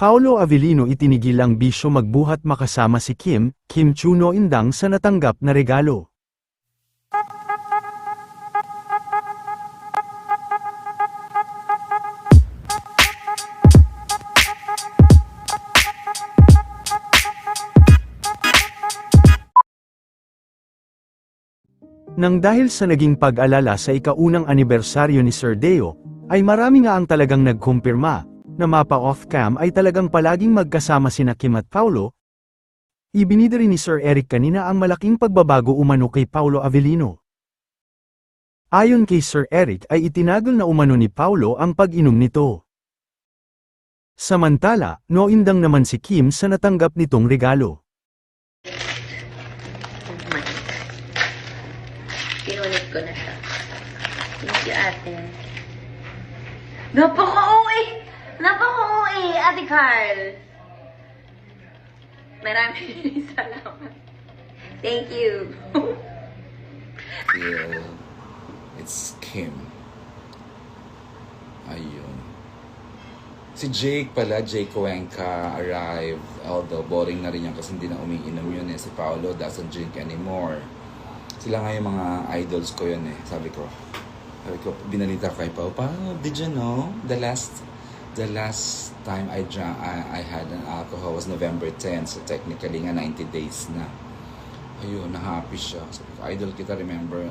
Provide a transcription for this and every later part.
Paolo Avellino itinigil ang bisyo magbuhat makasama si Kim Chuno Indang sa natanggap na regalo. Nang dahil sa naging pag-alala sa ikaunang anibersaryo ni Sir Deo, ay marami nga ang talagang nagkumpirma, na mapa off-cam ay talagang palaging magkasama sina Kim at Paolo. Ibinida rin ni Sir Eric kanina ang malaking pagbabago umano kay Paolo Avellino. Ayon kay Sir Eric ay itinagol na umano ni Paolo ang pag-inom nito. Samantala, noindang naman si Kim sa natanggap nitong regalo. Pinunit ko na siya. Thank you, ate. Napaka-uwi! Napaka-uwi, Ate Carl! Maraming salamat. Thank you. Yeah, it's Kim. Ayun. Si Jake pala, Jake Cuenca arrived. Although boring na rin yan kasi hindi na umiinom yun eh. Si Paolo doesn't drink anymore. Sila nga yung mga idols ko yun eh. Sabi ko, binalita kay Pao, did you know the last time I had an alcohol was November 10, so technically nga 90 days na. Ayun, na-happy siya. Sabi ko, idol kita, remember,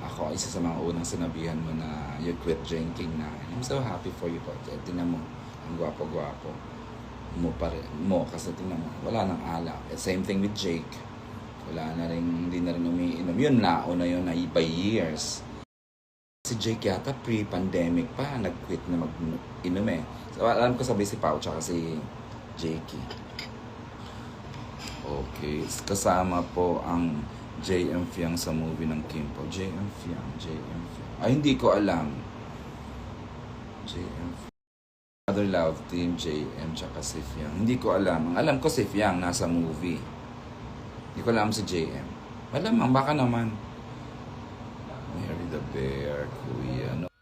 ako isa sa mga unang sinabihan mo na you quit drinking na. And I'm so happy for you, but tingnan mo, ang gwapo-gwapo mo kasi tingnan mo, wala nang alak. Same thing with Jake. Wala na rin, hindi na rin umiinom. Yun na, una yun na by years. Si Jake yata pre-pandemic pa, nag-quit na mag-inom eh. So, alam ko sabi si Pao tsaka si Jakey. Okay, kasama po ang JM Fiang sa movie ng Kim po. JM Fiang. Ay, hindi ko alam. JM Fiang. Other Love Team, JM tsaka si Fiang. Hindi ko alam. Ang alam ko si Fiang nasa movie. Hindi ko alam si JM. Malamang, baka naman. Mary the Bear, Kuya, no?